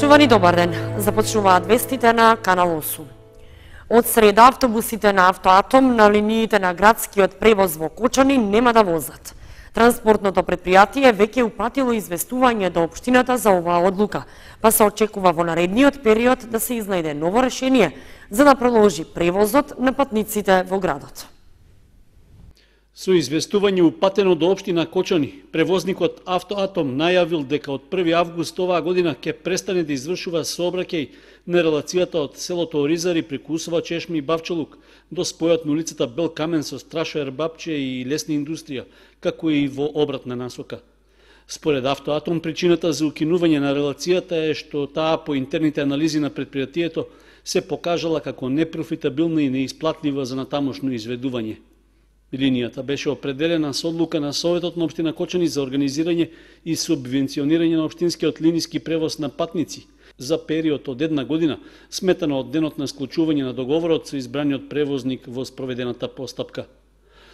Почитувани, добар ден. Започнуваат вестите на Канал 8. Од среда автобусите на Автоатом на линиите на градскиот превоз во Кочани нема да возат. Транспортното претпријатие веќе упатило известување до општината за оваа одлука, па се очекува во наредниот период да се изнајде ново решение за да продолжи превозот на патниците во градот. Со известување упатено до општина Кочани, превозникот Автоатом најавил дека од 1 август оваа година ќе престане да извршува сообраќај на релацијата од селото Оризари преку Усова, Чешми и Бавчалук до спојот на улицата Бел Камен со Страшоер Бабче и Лесна индустрија, како и во обратна насока. Според Автоатом, причината за укинување на релацијата е што таа по интерните анализи на претпријатието се покажала како непрофитабилна и неисплатлива за натамошно изведување. Линијата беше определена со одлука на Советот на општина Кочани за организирање и субвенционирање на општинскиот линиски превоз на патници за период од 1 година, сметано од денот на склучување на договорот со избраниот превозник во спроведената постапка.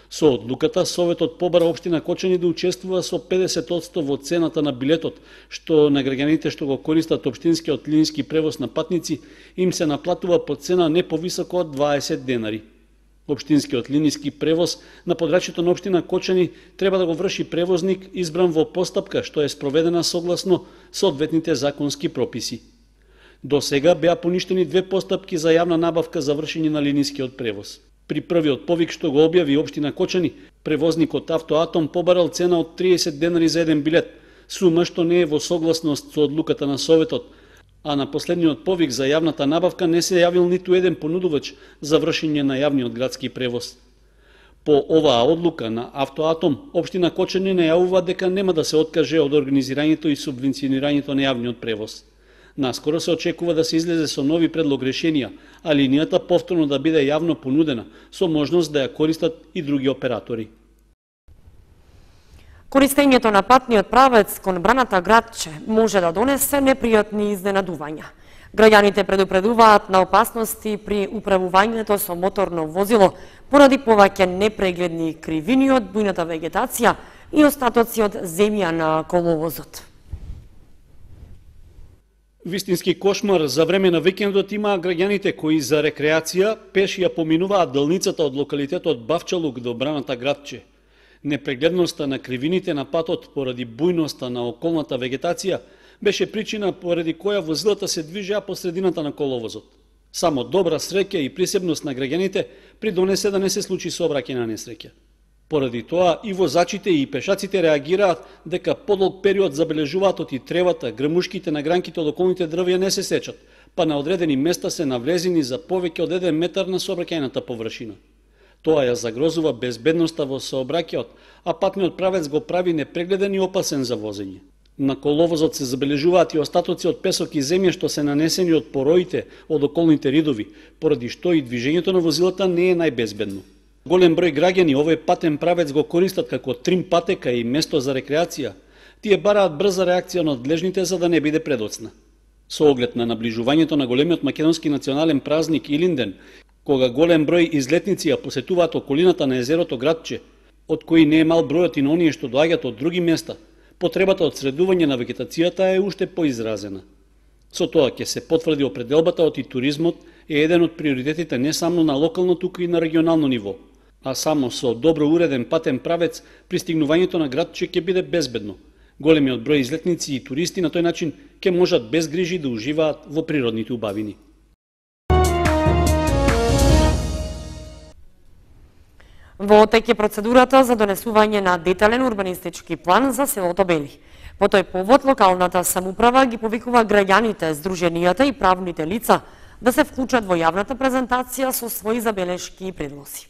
Со одлуката, Советот побара општина Кочани да учествува со 50% во цената на билетот, што на граѓаните што го користат општинскиот линиски превоз на патници им се наплатува по цена не повисоко од 20 денари. Општинскиот линиски превоз на подрачјето на општина Кочани треба да го врши превозник избран во постапка што е спроведена согласно соодветните законски прописи. До сега беа поништени 2 постапки за јавна набавка за вршење на линискиот превоз. При првиот повик што го објави општина Кочани, превозникот Автоатом побарал цена од 30 денари за еден билет, сума што не е во согласност со одлуката на Советот, а на последниот повик за јавната набавка не се јавил ниту еден понудувач за вршење на јавниот градски превоз. По оваа одлука на Автоатом, општина Кочани најавува дека нема да се откаже од организирањето и субвенционирањето на јавниот превоз. Наскоро се очекува да се излезе со нови предлог решенија, а линијата повторно да биде јавно понудена, со можност да ја користат и други оператори. Користењето на патниот правец кон браната градче може да донесе непријатни изненадувања. Граѓаните предупредуваат на опасности при управувањето со моторно возило поради повеќе непрегледни кривини од бујната вегетација и остатоци од земја на коловозот. Вистински кошмар за време на викендот имаа граѓаните кои за рекреација пеш ја поминуваат делницата од локалитетот Бавчалук до браната градче. Непрегледноста на кривините на патот поради бујноста на околната вегетација беше причина поради која возилата се движеа по средината на коловозот. Само добра среќа и присебност на граѓаните придонесе да не се случи сообраќајна несреќа. Поради тоа и возачите и пешаците реагираат дека подолг период забележуваат и тревата, грмушките на гранките од околните дрвја не се сечат, па на одредени места се навлезени за повеќе од 1 метар на сообраќајната површина. Тоа ја загрозува безбедноста во сообраќајот, а патниот правец го прави непрегледен и опасен за возење. На коловозот се забележуваат и остатоци од песок и земја што се нанесени од пороите од околните ридови, поради што и движењето на возилата не е најбезбедно. Голем број граѓани овој патен правец го користат како трим патека и место за рекреација. Тие бараат брза реакција на надлежните за да не биде предоцна. Со оглед на наближувањето на големиот македонски национален празник Илинден, кога голем број излетници ја посетуваат околината на езерото Градче, од кои не е мал бројот и на оние што доаѓаат од други места, потребата од средување на вегетацијата е уште поизразена. Со тоа ќе се потврди определбата од и туризмот е еден од приоритетите не само на локално, туку и на регионално ниво, а само со добро уреден патен правец пристигнувањето на Градче ќе биде безбедно. Големиот број излетници и туристи на тој начин ќе можат без грижи да уживаат во природните убавини. Во тек е процедурата за донесување на детален урбанистички план за селото Бели. По тој повод локалната самоуправа ги повикува граѓаните, здруженијата и правните лица да се вклучат во јавната презентација со своји забелешки и предлози.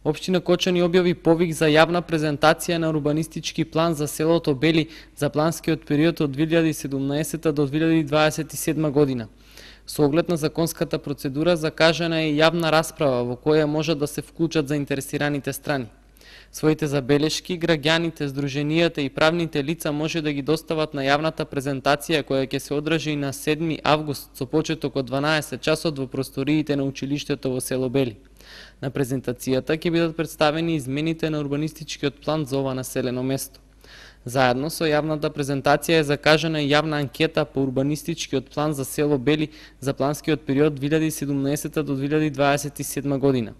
Општина Кочани објави повик за јавна презентација на урбанистички план за селото Бели за планскиот период од 2017 до 2027 година. Со оглед на законската процедура закажана е јавна расправа во која може да се вклучат заинтересираните страни. Своите забелешки граѓаните, здруженијата и правните лица може да ги достават на јавната презентација која ќе се одржи на 7 август со почеток од 12 часот во просториите на училиштето во село Бели. На презентацијата ќе бидат представени измените на урбанистичкиот план за ова населено место. Заедно со јавната презентација е закажана и јавна анкета по урбанистичкиот план за село Бели за планскиот период 2017 до 2027 година.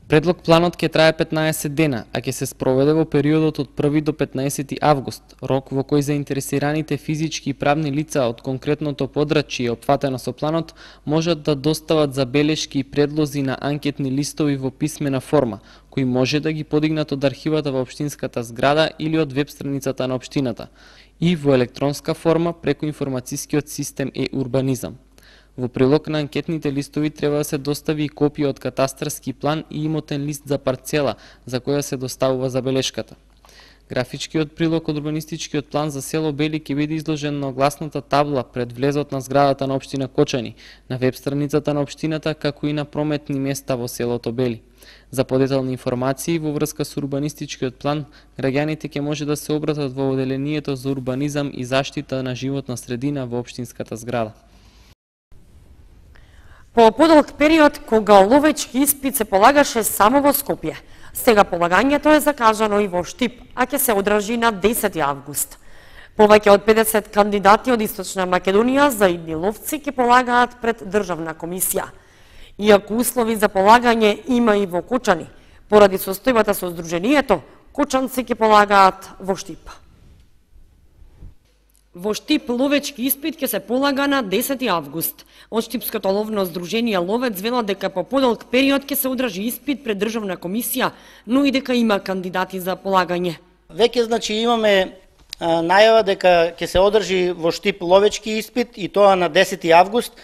Предлог планот ќе трае 15 дена, а ќе се спроведе во периодот од 1 до 15 август, рок во кој заинтересираните физички и правни лица од конкретното подрачје опфатено со планот можат да достават забелешки и предлози на анкетни листови во писмена форма, кои може да ги подигнат од архивата во општинската зграда или од веб страницата на општината, и во електронска форма преку информацијскиот систем е-урбанизам. Во прилог на анкетните листови треба да се достави и копија од катастарски план и имотен лист за парцела, за која се доставува забелешката. Графичкиот прилог од урбанистичкиот план за село Бели ќе биде изложен на огласната табла пред влезот на зградата на општина Кочани, на веб страницата на општината, како и на прометни места во селото Бели. За подетални информации во врска со урбанистичкиот план, граѓаните ќе може да се обратат во Оделението за урбанизам и заштита на животна средина во општинската зграда. По подолг период, кога ловечки испит се полагаше само во Скопје, сега полагањето е закажано и во Штип, а ќе се одржи на 10 август. Повеќе од 50 кандидати од Источна Македонија за идни ловци ќе полагаат пред Државна комисија. Иако услови за полагање има и во Кочани, поради состојбата со Сдруженијето, кочанци ќе полагаат во Штип. Во Штип ловечки испит ќе се полага на 10 август. Од Штипското ловно здружение Ловец велат дека по подолг период ќе се одржи испит пред Државна комисија, но и дека има кандидати за полагање. Веќе значи имаме најава дека ќе се одржи во Штип ловечки испит и тоа на 10 август.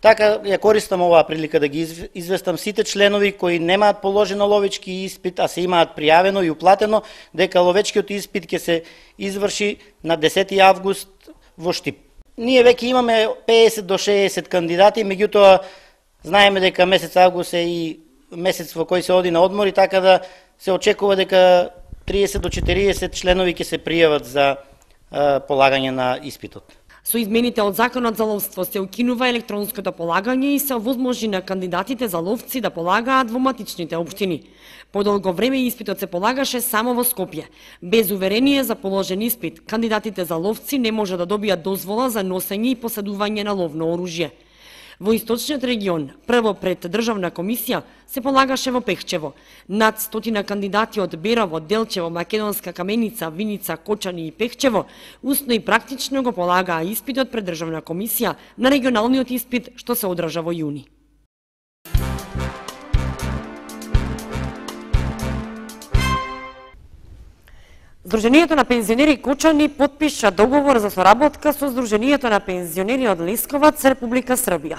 Така ја користам оваа прилика да ги известам сите членови кои немаат положено ловечки испит, а се имаат пријавено и уплатено, дека ловечкиот испит ќе се изврши на 10 август во Штип. Ние веќе имаме 50 до 60 кандидати, меѓутоа знаеме дека месец август е и месец во кој се оди на одмори, така да се очекува дека 30 до 40 членови ќе се пријават за полагање на испитот. Со измените од Законот за ловство се укинува електронското полагање и се овозможи на кандидатите за ловци да полагаат во матичните општини. Подолго време испитот се полагаше само во Скопје. Без уверение за положен испит, кандидатите за ловци не може да добијат дозвола за носење и поседување на ловно оружје. Во источниот регион, прво пред Државна комисија, се полагаше во Пехчево. Над 100 кандидати од Берово, Делчево, Македонска Каменица, Виница, Кочани и Пехчево усно и практично го полагаа испитот пред Државна комисија на регионалниот испит што се одржа во јуни. Сдруженијето на пензионери Кочани потпиша договор за соработка со Сдруженијето на пензионери од Лесковац, Република Србија.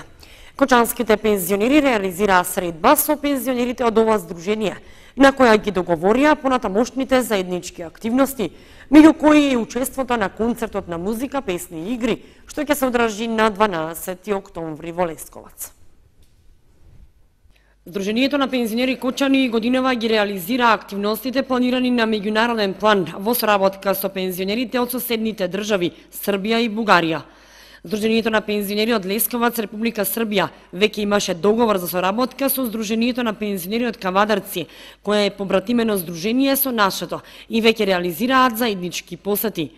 Кочанските пензионери реализираа средба со пензионерите од ова здружение, на која ги договорија понатамошните заеднички активности, меѓу кои е учеството на концертот на музика, песни и игри, што ќе се одржи на 12 октомври во Лесковац. Сдруженијето на пензионери Кочани годинава ги реализира активностите планирани на меѓународен план во соработка со пензионерите од соседните држави Србија и Бугарија. Сдруженијето на пензионери од Лесковац, Република Србија, веќе имаше договор за соработка со Сдруженијето на пензионери од Кавадарци, кое е побратимено здружение со нашето и веќе реализираат заеднички посети.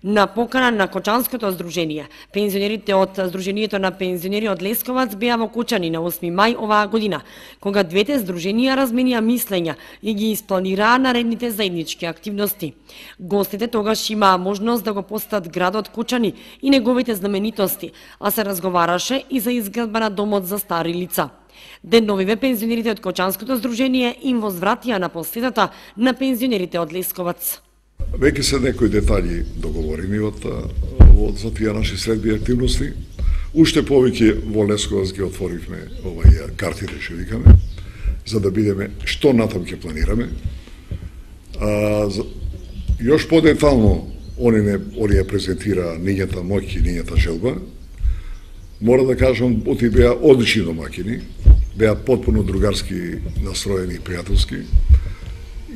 На покана на Кочанското здружение, пензионерите од Сдруженијето на пензионери од Лесковац беа во Кочани на 8 мај оваа година, кога двете здруженија разменија мислења и ги испланираа наредните заеднички активности. Гостите тогаш имаа можност да го посетат градот Кочани и неговите знаменитости, а се разговараше и за изградба на домот за стари лица. Деновиве пензионерите од Кочанското здружение им возвратија на посетата на пензионерите од Лесковац. Веќе се некои детали договорени за тие наши средби активности. Уште повеќе во Лесковац ги отворивме картите, што викаме, за да бидеме што натам ќе планираме. Још подетално они ја презентира нијата моќ и нијата желба. Мора да кажам, оти беа одлични домакини, беа потпуно другарски настроени и пријателски.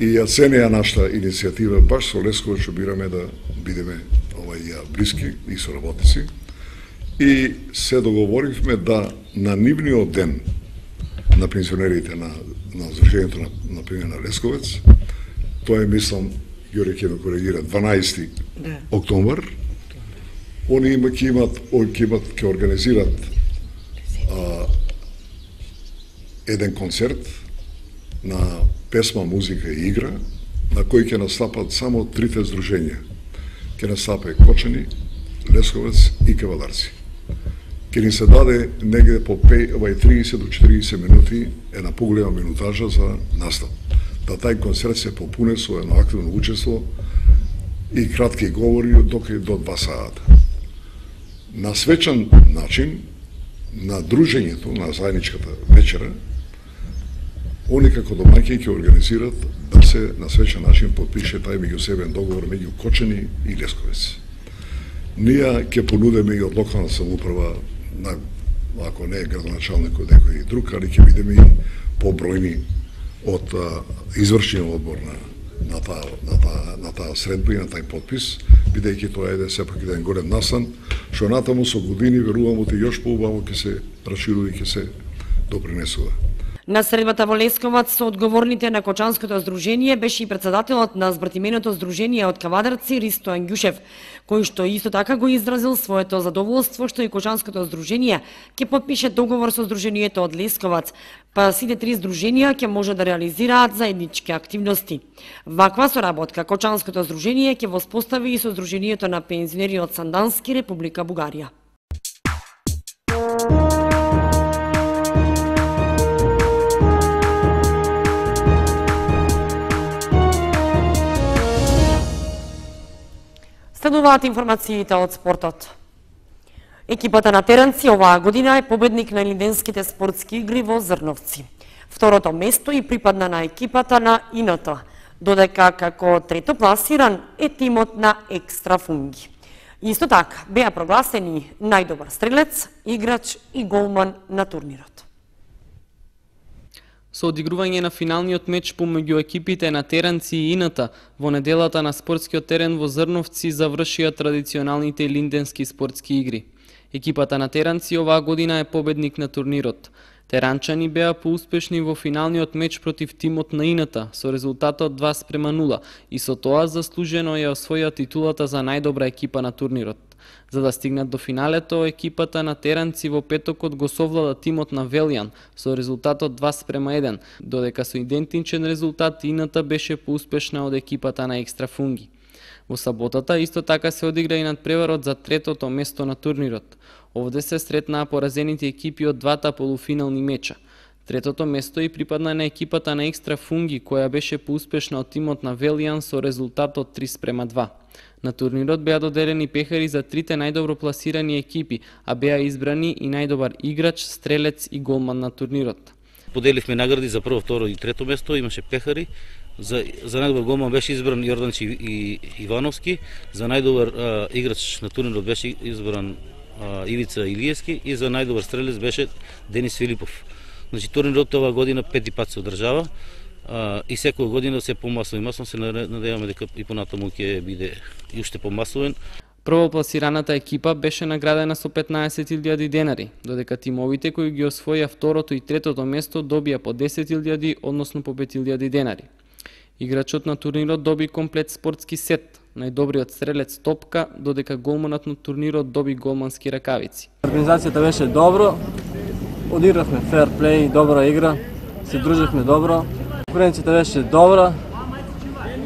И ја ценеа нашата иницијатива, баш со Лесковац што бираме да бидеме блиски и соработници. И се договоривме да на нивниот ден на пензионерите на Сдруженијето на пензионери на Лесковац, тоа е, мислам, Георги ќе ме коригира, 12 октомбар, они ќе организират еден концерт на песма, музика и игра, на кој ќе настапат само трите здруженија. Ќе настапе Кочани, Лесковец и Кавадарци. Ќе ни се даде негде по 30 до 40 минути една поголема минутажа за настап. Да тај концерт се попуне со едно активно учество и кратки говори до 2 сата. На свечан начин, на дружењето, на заедничката вечера, они како домаќини ќе организират да се на свечан начин подпише тај меѓусебен договор меѓу Кочани и Лесковец. Ние ќе понудеме и од локална самоуправа, ако не е градоначалник од некој друг, али ќе бидеме и побројни од извршниот одбор на таа средба и на тај подпис, бидејќи тоа е сепак еден голем настан, што натаму со години верувам оти још поубаво ќе се проширува и ќе се допринесува. На средбата во Лесковац со одговорните на Кочанското здружение беше и председателот на збртименото здружение од Кавадарци Ристо Ангјушев, кој што исто така го изразил своето задоволство што и Кочанското здружение ќе подпише договор со здружението од Лесковац, па сите три здруженија ќе може да реализираат заеднички активности. Ваква соработка Кочанското здружение ќе воспостави и со здружението на пензионери од Сандански, Република Бугарија. Следуваат информациите од спортот. Екипата на Теренци оваа година е победник на Илинденските спортски игри во Зрновци. Второто место и припадна на екипата на ИНТ, додека како трето пласиран е тимот на Екстра Фунги. Исто така беа прогласени најдобар стрелец, играч и голман на турнирот. Со одигрување на финалниот меч помеѓу екипите на Теренци и ИНТ во неделата на спортскиот терен во Зрновци завршија традиционалните илинденски спортски игри. Екипата на Теренци оваа година е победник на турнирот. Теранчани беа поуспешни во финалниот меч против тимот на ИНТ со резултатот 2:0 и со тоа заслужено ја освоја титулата за најдобра екипа на турнирот. За да стигнат до финалето, екипата на Теранци во петокот го совлада тимот на Велјан со резултатот 2:1, додека со идентичен резултат ИНТ беше поуспешна од екипата на Екстра Фунги. Во саботата исто така се одигра и надпреварот за третото место на турнирот. Овде се сретнаа поразените екипи од двата полуфинални меча. Третото место и припадна на екипата на Екстра Фунги, која беше поуспешна од тимот на Велјан со резултатот 3:2. На турнирот беа доделени пехари за трите најдобро пласирани екипи, а беа избрани и најдобар играч, стрелец и голман на турнирот. Поделивме награди за прво, второ и трето место, имаше пехари. За најдобар голман беше избран Јорданчи и Ивановски, за најдобар играч на турнирот беше избран Ивица Илиевски и за најдобар стрелец беше Денис Филипов. Значи турнирот оваа година 5 пат се одржава и секоја година се помасови. Масно се надеваме дека и понатаму ќе биде и уште помасовен. Првопласираната екипа беше наградена со 15.000 денари, додека тимовите кои ги освоја второто и третото место добија по 10.000, односно по 5.000 денари. Играчот на турнирот доби комплет спортски сет, најдобриот стрелец топка, додека голманот на турнирот доби голмански ракавици. Организацијата беше добро, одигравме фер плей, добра игра, се дружевме добро. Конкуренцијата беше добра,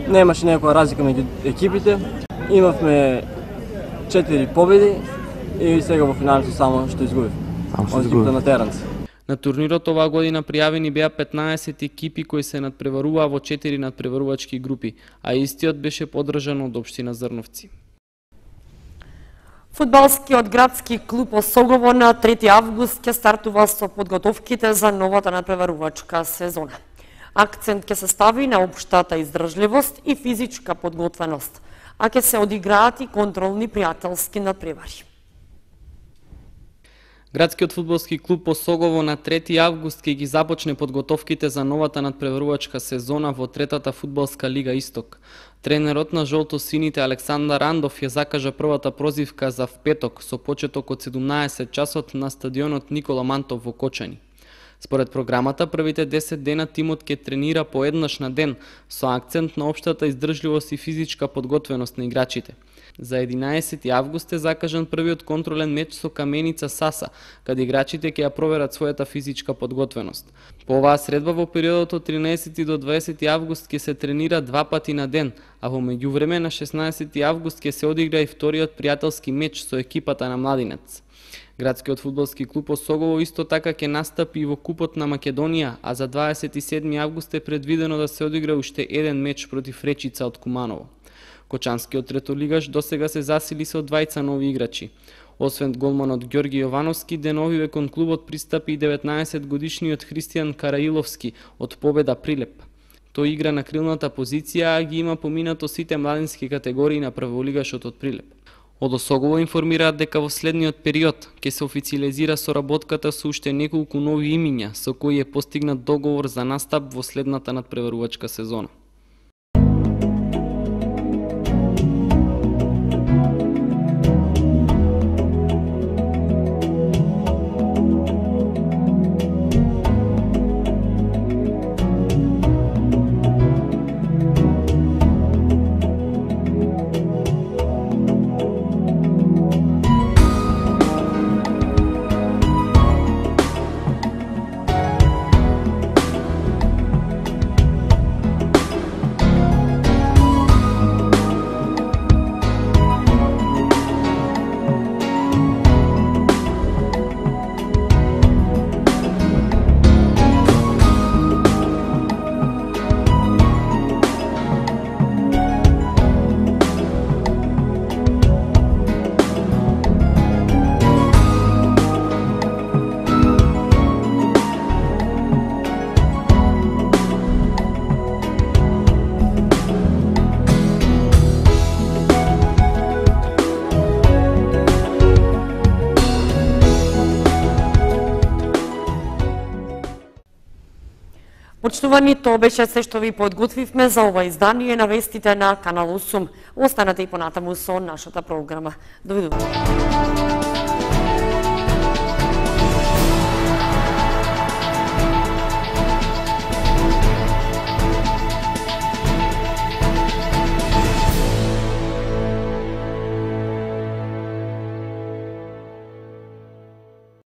немаше некоја разлика меѓу екипите. Имавме 4 победи и сега во финалето само што изгубивме. Од екипата на Теранци. На турнирот оваа година пријавени беа 15 екипи кои се надпреваруваа во 4 надпреварувачки групи, а истиот беше поддржан од општина Зрновци. Фудбалскиот градски клуб Осогово на 3 август ќе стартува со подготовките за новата надпреварувачка сезона. Акцент ќе се стави на општата издржливост и физичка подготвеност, а ќе се одиграат и контролни пријателски надпревари. Градскиот фудбалски клуб Осогово на 3 август ќе ги започне подготовките за новата надпреварувачка сезона во третата фудбалска лига Исток. Тренерот на жолто-сините Александар Андов ја закажа првата прозивка за впеток со почеток од 17 часот на стадионот Никола Мантов во Кочани. Според програмата, првите 10 дена тимот ќе тренира по еднаш на ден, со акцент на општата издржливост и физичка подготвеност на играчите. За 11 август е закажан првиот контролен меч со Каменица Саса, каде играчите ќе ја проверат својата физичка подготвеност. По оваа средба во периодот од 13 до 20 август ќе се тренира 2 пати на ден, а во меѓувреме на 16 август ќе се одигра и вториот пријателски меч со екипата на Младинец. Градскиот фудбалски клуб Осогово исто така ќе настапи и во Купот на Македонија, а за 27 август е предвидено да се одигра уште еден меч против Речица од Куманово. Кочанскиот третолигаш досега се засили со двајца нови играчи. Освен голманот Ѓорги Јовановски, деновиве кон клубот пристапи и 19-годишниот Христијан Караиловски од Победа Прилеп. Тој игра на крилната позиција, а ги има поминато сите младински категории на прволигашот од Прилеп. Од Осогово информираат дека во следниот период ќе се официализира соработката со уште неколку нови имиња со кои е постигнат договор за настап во следната надпреварувачка сезона. Почитувани, тоа беше се што ви подготвивме за ова издание на вестите на Канал 8. Останете и понатаму со нашата програма. Довидување.